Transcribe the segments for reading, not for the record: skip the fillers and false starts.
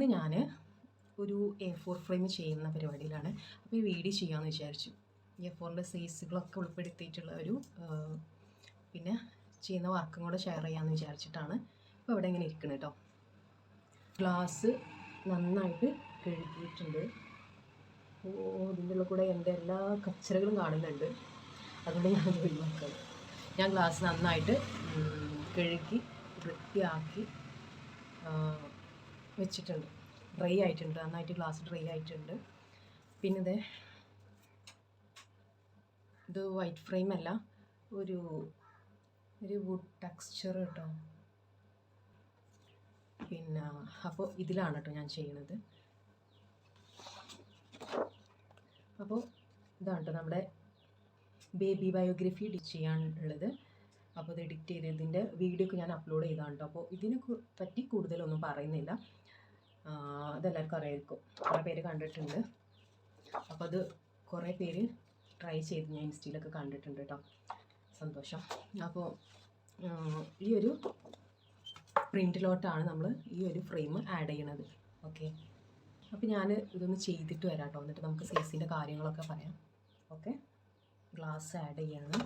ഇന്ന് ഞാൻ ഒരു A4 ഫ്രെയിം ചെയ്യുന്ന പരിപാടിയിലാണ്. അപ്പോൾ ഈ വീഡിയോ ചെയ്യാമെന്ന് വിചാരിച്ചു. A4ൻ്റെ സൈസുകളൊക്കെ ഉൾപ്പെടുത്തിയിട്ടുള്ള ഒരു പിന്നെ ചെയ്യുന്ന വർക്കും കൂടെ ഷെയർ ചെയ്യാമെന്ന് വിചാരിച്ചിട്ടാണ് ഇപ്പോൾ ഇവിടെ ഇങ്ങനെ ഇരിക്കുന്നത് കേട്ടോ. ഗ്ലാസ് നന്നായിട്ട് കഴുകിയിട്ടുണ്ട്. ഇതിൻ്റെ ഉള്ളിൽ കൂടെ എൻ്റെ എല്ലാ കച്ചറകളും കാണുന്നുണ്ട്. അതുകൊണ്ട് ഞാനത് ഒഴിവാക്കുന്നത്. ഞാൻ ഗ്ലാസ് നന്നായിട്ട് കഴുകി വൃത്തിയാക്കി വെച്ചിട്ടുണ്ട്. ഡ്രൈ ആയിട്ടുണ്ട്, നന്നായിട്ട് ഗ്ലാസ് ഡ്രൈ ആയിട്ടുണ്ട്. പിന്നെ ഇത് വൈറ്റ് ഫ്രെയിം അല്ല, ഒരു വുഡ് ടെക്സ്ചർ കേട്ടോ. പിന്നെ അപ്പോൾ ഇതിലാണ് കേട്ടോ ഞാൻ ചെയ്യണത്. അപ്പോൾ ഇതാണ് കേട്ടോ നമ്മുടെ ബേബി ബയോഗ്രഫി ചെയ്യാനുള്ളത്. അപ്പോൾ ഇത് എഡിറ്റ് ചെയ്തതിൻ്റെ വീഡിയോ ഒക്കെ ഞാൻ അപ്ലോഡ് ചെയ്താണ് കേട്ടോ. അപ്പോൾ ഇതിനെ പറ്റി കൂടുതലൊന്നും പറയുന്നില്ല, അതെല്ലാവർക്കും അറിയായിരിക്കും, കുറേ പേര് കണ്ടിട്ടുണ്ട്. അപ്പോൾ അത് കുറേ പേര് ട്രൈ ചെയ്ത് ഞാൻ ഇൻസ്റ്റയിലൊക്കെ കണ്ടിട്ടുണ്ട് കേട്ടോ. സന്തോഷം. അപ്പോൾ ഈ ഒരു പ്രിൻറ്റിലോട്ടാണ് നമ്മൾ ഈ ഒരു ഫ്രെയിം ആഡ് ചെയ്യണത്. ഓക്കെ, അപ്പോൾ ഞാൻ ഇതൊന്ന് ചെയ്തിട്ട് വരാം കേട്ടോ. എന്നിട്ട് നമുക്ക് സൈസിൻ്റെ കാര്യങ്ങളൊക്കെ പറയാം. ഓക്കെ, ഗ്ലാസ് ആഡ് ചെയ്യണം.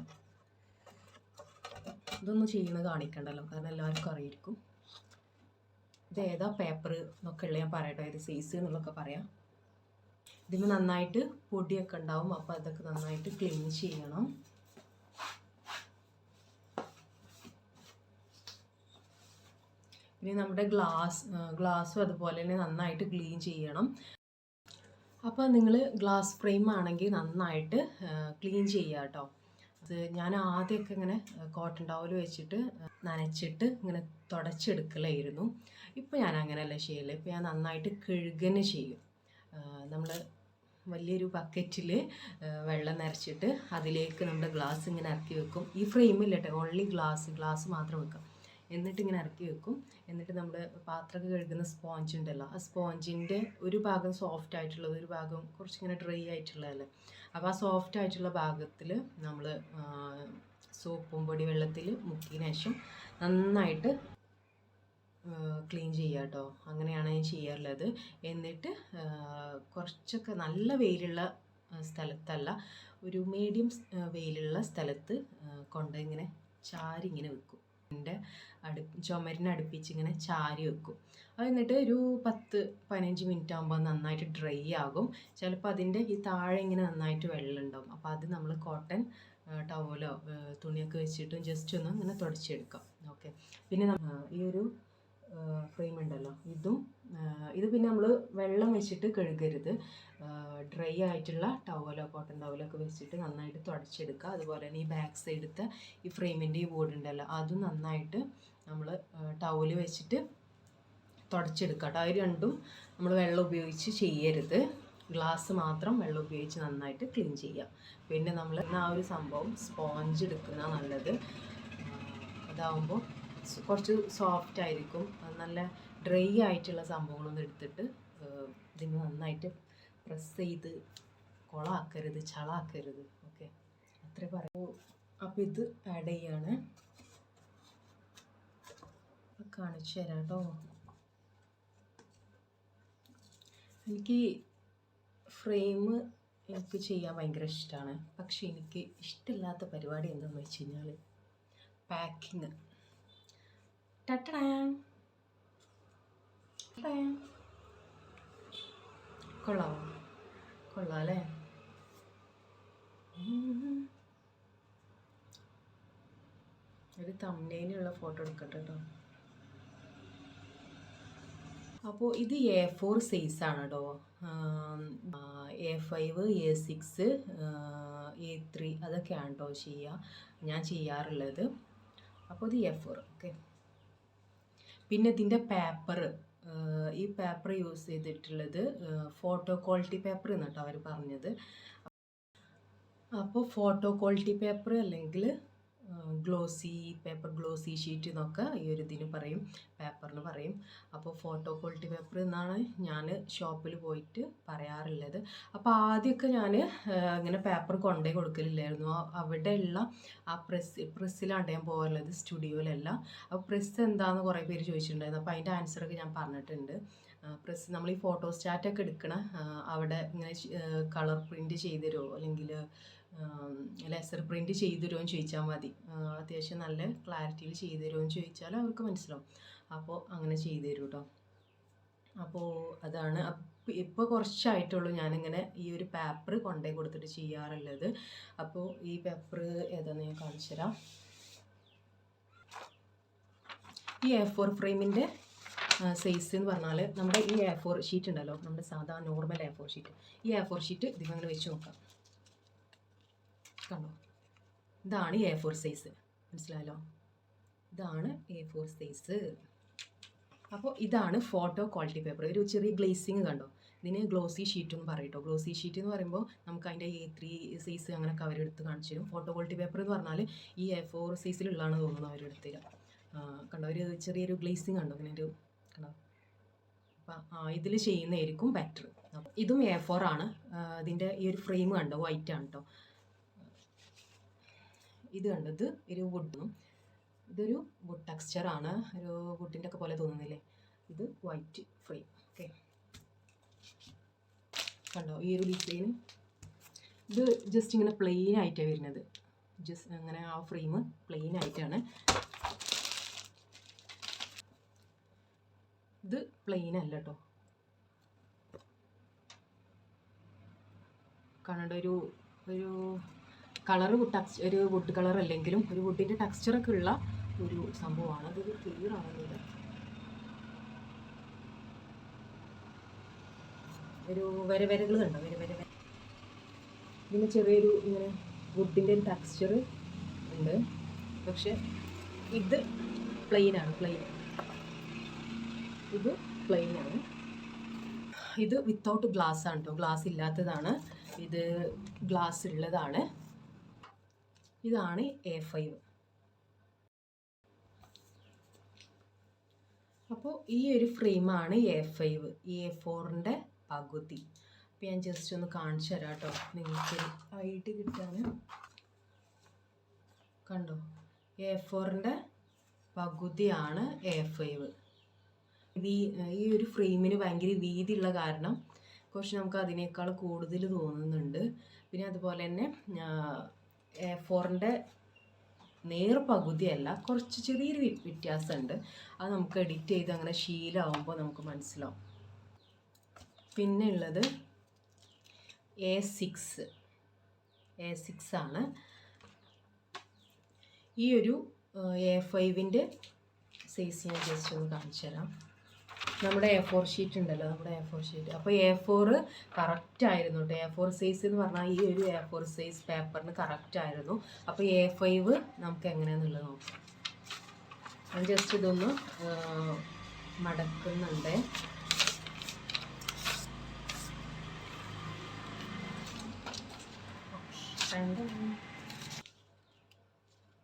ഇതൊന്നും ചെയ്യുന്നത് കാണിക്കണ്ടല്ലോ, കാരണം എല്ലാവർക്കും അറിയായിരിക്കും. ഇത് ഏതാ പേപ്പർ എന്നൊക്കെ ഉള്ളത് ഞാൻ പറയട്ടോ, ഏത് സൈസ് എന്നുള്ളതൊക്കെ പറയാം. ഇതിന് നന്നായിട്ട് പൊടിയൊക്കെ ഉണ്ടാവും, അപ്പോൾ അതൊക്കെ നന്നായിട്ട് ക്ലീൻ ചെയ്യണം. ഇനി നമ്മുടെ ഗ്ലാസ്സും അതുപോലെ തന്നെ നന്നായിട്ട് ക്ലീൻ ചെയ്യണം. അപ്പോൾ നിങ്ങൾ ഗ്ലാസ് ഫ്രെയിം ആണെങ്കിൽ നന്നായിട്ട് ക്ലീൻ ചെയ്യുക കേട്ടോ. അത് ഞാൻ ആദ്യമൊക്കെ ഇങ്ങനെ കോട്ടൺ ടവൽ വെച്ചിട്ട് നനച്ചിട്ട് ഇങ്ങനെ തുടച്ചെടുക്കലായിരുന്നു. ഇപ്പോൾ ഞാൻ അങ്ങനെയല്ല ചെയ്യല്. ഇപ്പോൾ ഞാൻ നന്നായിട്ട് കഴുകന്നെ ചെയ്യും. നമ്മൾ വലിയൊരു ബക്കറ്റിൽ വെള്ളം നിറച്ചിട്ട് അതിലേക്ക് നമ്മുടെ ഗ്ലാസ് ഇങ്ങനെ ഇറക്കി വെക്കും. ഈ ഫ്രെയിമില്ല കേട്ടോ, ഓൺലി ഗ്ലാസ് മാത്രം വെക്കാം. എന്നിട്ട് ഇങ്ങനെ ഇറക്കി വെക്കും. എന്നിട്ട് നമ്മൾ പാത്രമൊക്കെ കഴുകുന്ന സ്പോഞ്ച് ഉണ്ടല്ലോ, ആ സ്പോഞ്ചിൻ്റെ ഒരു ഭാഗം സോഫ്റ്റ് ആയിട്ടുള്ളത്, ഒരു ഭാഗം കുറച്ചിങ്ങനെ ഡ്രൈ ആയിട്ടുള്ളതല്ലേ. അപ്പോൾ ആ സോഫ്റ്റ് ആയിട്ടുള്ള ഭാഗത്തിൽ നമ്മൾ സോപ്പും പൊടി വെള്ളത്തിൽ മുക്കിയതിന് ശേഷം നന്നായിട്ട് ക്ലീൻ ചെയ്യുക കേട്ടോ. അങ്ങനെയാണ് ഞാൻ ചെയ്യാറുള്ളത്. എന്നിട്ട് കുറച്ചൊക്കെ നല്ല വെയിലുള്ള സ്ഥലത്തല്ല, ഒരു മീഡിയം വെയിലുള്ള സ്ഥലത്ത് കൊണ്ട് ഇങ്ങനെ ചാരി ഇങ്ങനെ വെക്കും. ചുമരിനെ അടുപ്പിച്ച് ഇങ്ങനെ ചാരി വെക്കും. അത് എന്നിട്ട് ഒരു 10-15 മിനിറ്റ് ആകുമ്പോൾ നന്നായിട്ട് ഡ്രൈ ആകും. ചിലപ്പോൾ അതിൻ്റെ ഈ താഴെ ഇങ്ങനെ നന്നായിട്ട് വെള്ളം ഉണ്ടാവും. അപ്പോൾ അത് നമ്മൾ കോട്ടൺ ടവലോ തുണിയൊക്കെ വെച്ചിട്ട് ജസ്റ്റ് ഒന്ന് ഇങ്ങനെ തുടച്ചെടുക്കാം. ഓക്കെ, പിന്നെ ഈ ഒരു ഫ്രെയിം ഉണ്ടല്ലോ, ഇത് പിന്നെ നമ്മൾ വെള്ളം വെച്ചിട്ട് കഴുകരുത്. ഡ്രൈ ആയിട്ടുള്ള ടവലോ കോട്ടൺ ടവലോ ഒക്കെ വെച്ചിട്ട് നന്നായിട്ട് തുടച്ചെടുക്കുക. അതുപോലെ തന്നെ ഈ ബാക്ക് സൈഡത്തെ ഈ ഫ്രെയിമിൻ്റെ ഈ ബോർഡ് ഉണ്ടല്ലോ, അതും നന്നായിട്ട് നമ്മൾ ടവല് വെച്ചിട്ട് തുടച്ചെടുക്കുക കേട്ടോ. അത് രണ്ടും നമ്മൾ വെള്ളം ഉപയോഗിച്ച് ചെയ്യരുത്. ഗ്ലാസ് മാത്രം വെള്ളം ഉപയോഗിച്ച് നന്നായിട്ട് ക്ലീൻ ചെയ്യുക. പിന്നെ നമ്മൾ ആ ഒരു സംഭവം സ്പോഞ്ച് എടുക്കുന്ന നല്ലത്. അതാവുമ്പോൾ കുറച്ച് സോഫ്റ്റ് ആയിരിക്കും. നല്ല ഡ്രൈ ആയിട്ടുള്ള സംഭവങ്ങളൊന്നും എടുത്തിട്ട് ഇതിന് നന്നായിട്ട് പ്രസ് ചെയ്ത് കൊളാക്കരുത്, ചളാക്കരുത്. ഓക്കെ, അത്രേ പറയൂ. അപ്പോൾ ഇത് ആഡ് ചെയ്യാണ്, കാണിച്ചു തരാം കേട്ടോ. എനിക്ക് ഫ്രെയിം ചെയ്യാൻ ഭയങ്കര ഇഷ്ടമാണ്. പക്ഷെ എനിക്ക് ഇഷ്ടമില്ലാത്ത പരിപാടി എന്താണെന്ന് വെച്ച് കഴിഞ്ഞാൽ പാക്കിങ്. കൊള്ളാം അല്ലേ? ഒരു തംബ്നെയിലുള്ള ഫോട്ടോ എടുക്കട്ടെ കേട്ടോ. അപ്പോൾ ഇത് A4 സൈസാണ് കേട്ടോ. A5, A6, A3 അതൊക്കെയാണ് കേട്ടോ ഞാൻ ചെയ്യാറുള്ളത്. അപ്പോൾ ഇത് A4. ഓക്കെ, പിന്നെ ഇതിൻ്റെ ഈ പേപ്പർ യൂസ് ചെയ്തിട്ടുള്ളത് ഫോട്ടോ ക്വാളിറ്റി പേപ്പർ എന്ന് കേട്ടോ അവർ പറഞ്ഞത്. അപ്പോൾ ഫോട്ടോ ക്വാളിറ്റി പേപ്പർ അല്ലെങ്കിൽ ഗ്ലോസി പേപ്പർ, ഗ്ലോസി ഷീറ്റ് എന്നൊക്കെ ഈ ഒരു ഇതിന് പറയും, പേപ്പറിന് പറയും. അപ്പോൾ ഫോട്ടോ ക്വാളിറ്റി പേപ്പർ എന്നാണ് ഞാൻ ഷോപ്പിൽ പോയിട്ട് പറയാറുള്ളത്. അപ്പോൾ ആദ്യമൊക്കെ ഞാൻ ഇങ്ങനെ പേപ്പർ കൊണ്ടേ കൊടുക്കലില്ലായിരുന്നു. അവിടെയുള്ള ആ പ്രസ്സിലാണ് ഞാൻ പോകാറുള്ളത്, സ്റ്റുഡിയോയിലല്ല. അപ്പോൾ പ്രസ് എന്താണെന്ന് കുറേ പേര് ചോദിച്ചിട്ടുണ്ടായിരുന്നു. അപ്പോൾ അതിൻ്റെ ആൻസറൊക്കെ ഞാൻ പറഞ്ഞിട്ടുണ്ട്. പ്രസ് നമ്മൾ ഈ ഫോട്ടോസ്റ്റാറ്റൊക്കെ എടുക്കണ അവിടെ ഇങ്ങനെ കളർ പ്രിൻറ്റ് ചെയ്ത് തരുമോ അല്ലെങ്കിൽ ലേസർ പ്രിൻറ്റ് ചെയ്ത് തരുമോ എന്ന് ചോദിച്ചാൽ മതി. അത്യാവശ്യം നല്ല ക്ലാരിറ്റിയിൽ ചെയ്ത് തരുമോ എന്ന് ചോദിച്ചാൽ അവർക്ക് മനസ്സിലാവും. അപ്പോൾ അങ്ങനെ ചെയ്ത് തരും കേട്ടോ. അപ്പോൾ അതാണ്. ഇപ്പോൾ കുറച്ചായിട്ടുള്ളൂ ഞാനിങ്ങനെ ഈ ഒരു പേപ്പർ കൊണ്ടുപോയി കൊടുത്തിട്ട് ചെയ്യാറുള്ളത്. അപ്പോൾ ഈ പേപ്പർ ഏതാണെന്ന് ഞാൻ കാണിച്ചു തരാം. ഈ A4 ഫ്രെയിമിൻ്റെ സൈസ് എന്ന് പറഞ്ഞാൽ നമ്മുടെ ഈ A4 ഷീറ്റ് ഉണ്ടല്ലോ, നമ്മുടെ സാധാ നോർമൽ A4 ഷീറ്റ്, ഈ A4 ഷീറ്റ് ഇതിങ്ങനെ വെച്ച് നോക്കാം. കണ്ടോ, ഇതാണ് ഈ A4 സൈസ്. മനസ്സിലായല്ലോ, ഇതാണ് A4 സൈസ്. അപ്പോൾ ഇതാണ് ഫോട്ടോ ക്വാളിറ്റി പേപ്പർ. ഒരു ചെറിയ ഗ്ലേസിങ് കണ്ടോ, ഇതിന് ഗ്ലോസി ഷീറ്റ് എന്ന് പറയും കേട്ടോ. ഗ്ലോസി ഷീറ്റ് എന്ന് പറയുമ്പോൾ നമുക്ക് അതിൻ്റെ A3 സൈസ് അങ്ങനെ കവരെടുത്ത് കാണിച്ചു തരും. ഫോട്ടോ ക്വാളിറ്റി പേപ്പർ എന്ന് പറഞ്ഞാൽ ഈ A4 സൈസിലുള്ളതാണ് തോന്നുന്നു അവരെടുത്തില്ല. കണ്ടോ, ഒരു ചെറിയൊരു ഗ്ലേസിങ് കണ്ടോ, ഇങ്ങനെ ഒരു കണ്ടോ. അപ്പം ഇതിൽ ചെയ്യുന്നതായിരിക്കും ബെറ്റർ. ഇതും A4 ആണ്. ഇതിൻ്റെ ഈ ഒരു ഫ്രെയിം കണ്ടോ, വൈറ്റ് ആണ് കേട്ടോ. ഇത് കണ്ടോ, ഇത് ഒരു വുഡും, ഇതൊരു വുഡ് ടെക്സ്ചറാണ്, ഒരു വുഡിൻ്റെ ഒക്കെ പോലെ തോന്നുന്നില്ലേ. ഇത് വൈറ്റ് ഫ്രെയിം. ഓക്കെ, കണ്ടോ ഈ ഒരു ഡിസൈൻ. ഇത് ജസ്റ്റ് ഇങ്ങനെ പ്ലെയിൻ ആയിട്ടാണ് വരുന്നത്. ജസ്റ്റ് അങ്ങനെ ആ ഫ്രെയിം പ്ലെയിൻ ആയിട്ടാണ്. ഇത് പ്ലെയിൻ അല്ല കേട്ടോ. കാണേണ്ട ഒരു കളറ് ഒരു വുഡ് കളർ അല്ലെങ്കിലും ഒരു വുഡിൻ്റെ ടെക്സ്ചറൊക്കെ ഉള്ള ഒരു സംഭവമാണ്. അതൊരു ക്ലിയർ ആവുന്നില്ല. ഒരു വരകൾ കണ്ടോ, വര ഇതിന് ചെറിയൊരു ഇങ്ങനെ വുഡിൻ്റെ ഒരു ടെക്സ്ചർ ഉണ്ട്. പക്ഷെ ഇത് പ്ലെയിനാണ്, ഇത് പ്ലെയിനാണ്. ഇത് വിത്തൗട്ട് ഗ്ലാസ് ആണ് കേട്ടോ, ഗ്ലാസ് ഇല്ലാത്തതാണ്. ഇത് ഗ്ലാസ് ഉള്ളതാണ്. ഇതാണ് A5. അപ്പോൾ ഈ ഒരു ഫ്രെയിമാണ് A5, A4ൻ്റെ പകുതി. അപ്പോൾ ഞാൻ ജസ്റ്റ് ഒന്ന് കാണിച്ചു തരാം കേട്ടോ, നിങ്ങൾക്കൊരു ഐഡിയ കിട്ടാൻ. കണ്ടോ, A4ൻ്റെ പകുതിയാണ് A5. ഈ ഒരു ഫ്രെയിമിന് ഭയങ്കര വീതിയുള്ള കാരണം കുറച്ച് നമുക്ക് അതിനേക്കാൾ കൂടുതൽ തോന്നുന്നുണ്ട്. പിന്നെ അതുപോലെ തന്നെ A4ൻ്റെ നേർ പകുതിയല്ല, കുറച്ച് ചെറിയൊരു വ്യത്യാസമുണ്ട്. അത് നമുക്ക് എഡിറ്റ് ചെയ്ത് അങ്ങനെ ശീലമാകുമ്പോൾ നമുക്ക് മനസ്സിലാവും. പിന്നെ ഉള്ളത് A6 ആണ്. ഈ ഒരു A5ൻ്റെ സൈസ് ഞാൻ ജസ്റ്റ് ഒന്ന് കാണിച്ചു തരാം. നമ്മുടെ A4 ഷീറ്റ് ഉണ്ടല്ലോ, നമ്മുടെ A4 ഷീറ്റ്. അപ്പോൾ A4 കറക്റ്റ് ആയിരുന്നു കേട്ടോ. A4 സൈസ് എന്ന് പറഞ്ഞാൽ ഈ ഒരു A4 സൈസ് പേപ്പറിന് കറക്റ്റ് ആയിരുന്നു. അപ്പോൾ A5 നമുക്ക് എങ്ങനെയാണെന്നുള്ളത് നോക്കാം. ഞാൻ ജസ്റ്റ് ഇതൊന്ന് മടക്കുന്നുണ്ട്.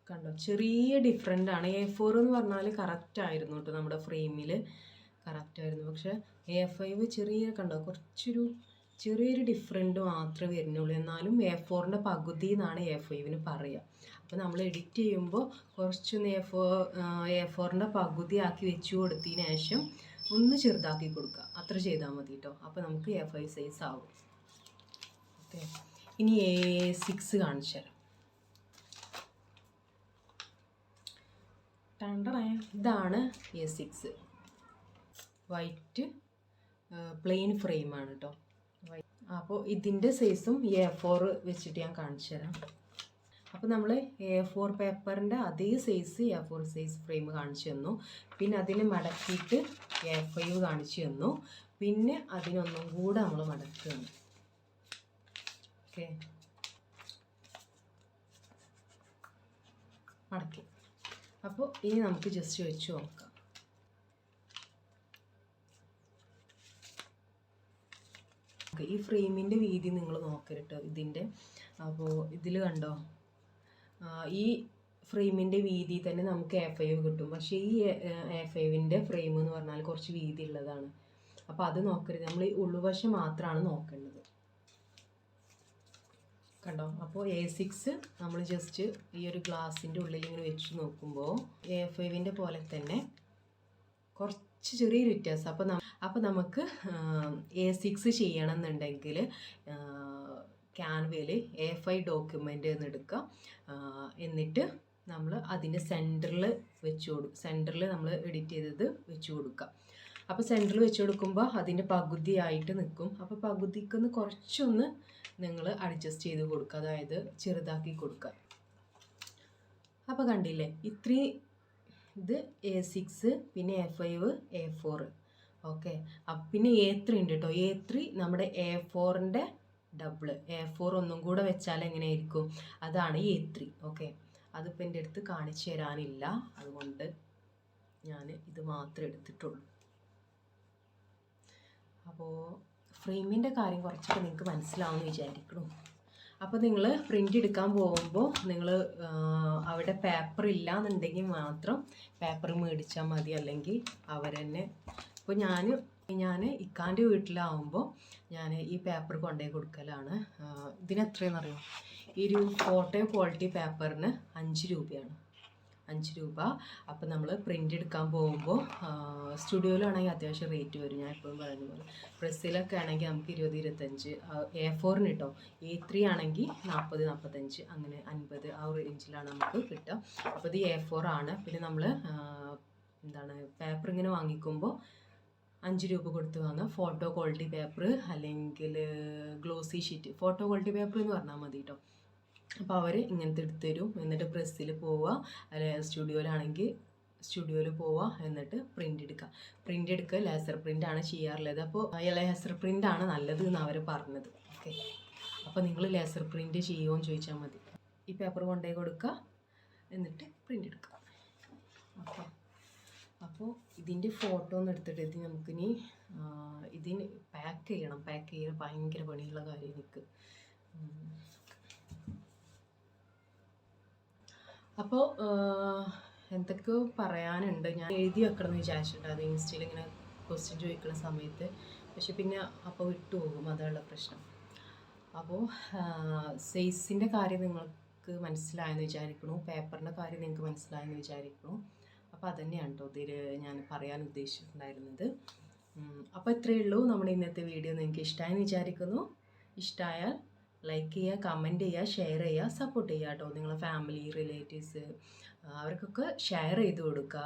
കണ്ടോ, ചെറിയ ഡിഫറെൻ്റ് ആണ്. A4 എന്ന് പറഞ്ഞാൽ കറക്റ്റ് ആയിരുന്നു കേട്ടോ, നമ്മുടെ ഫ്രെയിമിൽ കറക്റ്റ് ആയിരുന്നു. പക്ഷേ A5 കണ്ടോ, ചെറിയൊരു ഡിഫറെൻറ്റ് മാത്രമേ വരുന്നുള്ളൂ. എന്നാലും A4ൻ്റെ പകുതി എന്നാണ് A5ന് പറയുക. അപ്പോൾ നമ്മൾ എഡിറ്റ് ചെയ്യുമ്പോൾ കുറച്ചൊന്ന് A4ൻ്റെ പകുതി ആക്കി വെച്ച് കൊടുത്തതിന് ശേഷം ഒന്ന് ചെറുതാക്കി കൊടുക്കുക, അത്ര ചെയ്താൽ മതി കേട്ടോ. അപ്പോൾ നമുക്ക് A5 സൈസ് ആവും. ഓക്കെ, ഇനി A6 കാണിച്ചു തരാം. ഇതാണ് A6, വൈറ്റ് പ്ലെയിൻ ഫ്രെയിമാണ് കേട്ടോ. അപ്പോൾ ഇതിൻ്റെ സൈസും A4 വെച്ചിട്ട് ഞാൻ കാണിച്ചു തരാം. അപ്പോൾ നമ്മൾ A4 പേപ്പറിൻ്റെ അതേ സൈസ് A4 സൈസ് ഫ്രെയിം കാണിച്ചു തന്നു. പിന്നെ അതിന് മടക്കിയിട്ട് A5 കാണിച്ചു തന്നു. പിന്നെ അതിനൊന്നും കൂടെ നമ്മൾ മടക്കുകയാണ്. ഓക്കെ, മടക്കി. അപ്പോൾ ഇനി നമുക്ക് ജസ്റ്റ് വെച്ച് നോക്കാം. ഈ ഫ്രെയിമിൻ്റെ വീതി നിങ്ങൾ നോക്കരുട്ടോ ഇതിൻ്റെ. അപ്പോൾ ഇതിൽ കണ്ടോ, ഈ ഫ്രെയിമിൻ്റെ വീതി തന്നെ നമുക്ക് A5 കിട്ടും. പക്ഷേ ഈ A5ൻ്റെ ഫ്രെയിം എന്ന് പറഞ്ഞാൽ കുറച്ച് വീതി ഉള്ളതാണ്. അപ്പോൾ അത് നോക്കരുത്, നമ്മൾ ഈ ഉൾവശം മാത്രമാണ് നോക്കേണ്ടത്. കണ്ടോ, അപ്പോൾ A6 നമ്മൾ ജസ്റ്റ് ഈ ഒരു ഗ്ലാസിൻ്റെ ഉള്ളിൽ ഇങ്ങനെ വെച്ച് നോക്കുമ്പോൾ A5ൻ്റെ പോലെ തന്നെ ചെറിയൊരു വ്യത്യാസം. അപ്പോൾ നമുക്ക് A6 ചെയ്യണം എന്നുണ്ടെങ്കിൽ ക്യാൻവയിൽ A5 ഡോക്യുമെൻ്റ് എന്ന് എടുക്കുക. എന്നിട്ട് നമ്മൾ അതിൻ്റെ സെൻറ്ററിൽ നമ്മൾ എഡിറ്റ് ചെയ്തത് വെച്ച് കൊടുക്കുക. അപ്പോൾ സെൻറ്ററിൽ വെച്ച് കൊടുക്കുമ്പോൾ അതിൻ്റെ പകുതിയായിട്ട് നിൽക്കും. അപ്പോൾ പകുതിക്കൊന്ന് കുറച്ചൊന്ന് നിങ്ങൾ അഡ്ജസ്റ്റ് ചെയ്ത് കൊടുക്കുക, അതായത് ചെറുതാക്കി കൊടുക്കുക. അപ്പോൾ കണ്ടില്ലേ, ഇത്രയും ഇത് A6, പിന്നെ A5, A4. ഓക്കെ, പിന്നെ A3 ഉണ്ട് കേട്ടോ. A3 നമ്മുടെ A4ൻ്റെ ഡബിൾ. A4 ഒന്നും കൂടെ വെച്ചാൽ എങ്ങനെയായിരിക്കും, അതാണ് A3. ഓക്കെ, അതിപ്പോൾ എൻ്റെ അടുത്ത് കാണിച്ചു തരാനില്ല, അതുകൊണ്ട് ഞാൻ ഇത് മാത്രമേ എടുത്തിട്ടുള്ളൂ. അപ്പോൾ ഫ്രെയിമിൻ്റെ കാര്യം കുറച്ചൊക്കെ നിങ്ങൾക്ക് മനസ്സിലാവുമെന്ന് വിചാരിക്കുന്നു. അപ്പോൾ നിങ്ങൾ പ്രിൻ്റ് എടുക്കാൻ പോകുമ്പോൾ നിങ്ങൾ അവിടെ പേപ്പർ ഇല്ലയെന്നുണ്ടെങ്കിൽ മാത്രം പേപ്പർ മേടിച്ചാൽ മതി, അല്ലെങ്കിൽ അവരെന്നെ. ഇപ്പോൾ ഞാൻ ഇക്കാൻ്റെ വീട്ടിലാവുമ്പോൾ ഞാൻ ഈ പേപ്പർ കൊണ്ടുപോയി കൊടുക്കലാണ്. ഇതിനെത്രയെന്നറിയാം, ഈ ഒരു ഫോട്ടോ ക്വാളിറ്റി പേപ്പറിന് 5 രൂപയാണ്. 5 രൂപ. അപ്പോൾ നമ്മൾ പ്രിൻ്റ് എടുക്കാൻ പോകുമ്പോൾ സ്റ്റുഡിയോയിലാണെങ്കിൽ അത്യാവശ്യം റേറ്റ് വരും. ഞാൻ എപ്പോഴും പറയുന്ന പോലെ പ്രസ്സിലൊക്കെ ആണെങ്കിൽ നമുക്ക് 20-25. A4 കേട്ടോ. A3 ആണെങ്കിൽ 40-45, അങ്ങനെ 50 ആ റേഞ്ചിലാണ് നമുക്ക് കിട്ടുക. അപ്പോൾ ഇത് A4 ആണ്. പിന്നെ നമ്മൾ പേപ്പർ ഇങ്ങനെ വാങ്ങിക്കുമ്പോൾ 5 രൂപ കൊടുത്ത് വാങ്ങാം. ഫോട്ടോ ക്വാളിറ്റി പേപ്പർ അല്ലെങ്കിൽ glossy sheet, photo quality paper എന്ന് പറഞ്ഞാൽ മതി കേട്ടോ. അപ്പോൾ അവർ ഇങ്ങനത്തെ എടുത്ത് തരും. എന്നിട്ട് പ്രസ്സിൽ പോവുക, അല്ലെങ്കിൽ സ്റ്റുഡിയോയിൽ പോവുക, എന്നിട്ട് പ്രിൻ്റ് എടുക്കുക. ലേസർ പ്രിൻ്റാണ് ചെയ്യാറുള്ളത്. അപ്പോൾ ലേസർ പ്രിൻ്റാണ് നല്ലത് എന്ന് അവർ പറഞ്ഞത്. ഓക്കെ, അപ്പോൾ നിങ്ങൾ ലേസർ പ്രിൻ്റ് ചെയ്യുമോയെന്ന് ചോദിച്ചാൽ മതി. ഈ പേപ്പർ കൊണ്ടുപോയി കൊടുക്കുക, എന്നിട്ട് പ്രിൻ്റ് എടുക്കുക. ഓക്കെ, അപ്പോൾ ഇതിൻ്റെ ഫോട്ടോ ഒന്ന് എടുത്തിട്ട് ഇത് നമുക്കിനി ഇതിന് പാക്ക് ചെയ്യണം. ഭയങ്കര പണിയുള്ള കാര്യം എനിക്ക്. അപ്പോൾ എന്തൊക്കെയോ പറയാനുണ്ട്. ഞാൻ എഴുതി വെക്കണം എന്ന് വിചാരിച്ചിട്ടുണ്ട്, അത് ഇൻസ്റ്റയിൽ ഇങ്ങനെ ക്വസ്റ്റ്യൻ ചോദിക്കുന്ന സമയത്ത്. പക്ഷെ പിന്നെ അപ്പോൾ വിട്ടുപോകും, അതാണ് പ്രശ്നം. അപ്പോൾ സൈസിൻ്റെ കാര്യം നിങ്ങൾക്ക് മനസ്സിലായെന്ന് വിചാരിക്കുന്നു, പേപ്പറിൻ്റെ കാര്യം നിങ്ങൾക്ക് മനസ്സിലായെന്ന് വിചാരിക്കുന്നു. അപ്പോൾ അതുതന്നെയാണ് കേട്ടോ ഇതിൽ ഞാൻ പറയാൻ ഉദ്ദേശിച്ചിട്ടുണ്ടായിരുന്നത്. അപ്പോൾ ഇത്രയേ ഉള്ളൂ നമ്മുടെ ഇന്നത്തെ വീഡിയോ. നിങ്ങൾക്ക് ഇഷ്ടമായെന്ന് വിചാരിക്കുന്നു. ഇഷ്ടമായാൽ ലൈക്ക് ചെയ്യുക, കമൻറ്റ് ചെയ്യുക, ഷെയർ ചെയ്യുക, സപ്പോർട്ട് ചെയ്യുക കേട്ടോ. നിങ്ങളെ ഫാമിലി, റിലേറ്റീവ്സ് അവർക്കൊക്കെ ഷെയർ ചെയ്ത് കൊടുക്കുക.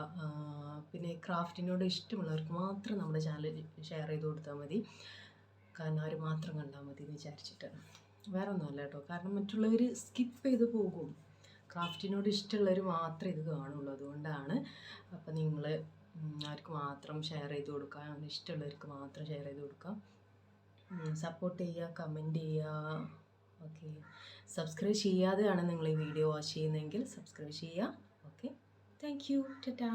പിന്നെ ക്രാഫ്റ്റിനോട് ഇഷ്ടമുള്ളവർക്ക് മാത്രം നമ്മുടെ ചാനൽ ഷെയർ ചെയ്ത് കൊടുത്താൽ മതി. കാരണം അവർ മാത്രം കണ്ടാൽ മതി എന്ന് വിചാരിച്ചിട്ടാണ്, വേറെ ഒന്നുമല്ല കേട്ടോ. കാരണം മറ്റുള്ളവർ സ്കിപ്പ് ചെയ്ത് പോകും. ക്രാഫ്റ്റിനോട് ഇഷ്ടമുള്ളവർ മാത്രമേ ഇത് കാണുള്ളൂ, അതുകൊണ്ടാണ്. അപ്പോൾ നിങ്ങൾ അവർക്ക് മാത്രം ഷെയർ ചെയ്ത് കൊടുക്കുക, ഇഷ്ടമുള്ളവർക്ക് മാത്രം ഷെയർ ചെയ്ത് കൊടുക്കുക. സപ്പോർട്ട് ചെയ്യുക, കമൻറ്റ് ചെയ്യുക. ഓക്കെ, സബ്സ്ക്രൈബ് ചെയ്യാതെയാണ് നിങ്ങൾ ഈ വീഡിയോ വാച്ച് ചെയ്യുന്നതെങ്കിൽ സബ്സ്ക്രൈബ് ചെയ്യുക. Okay, thank you, Tata.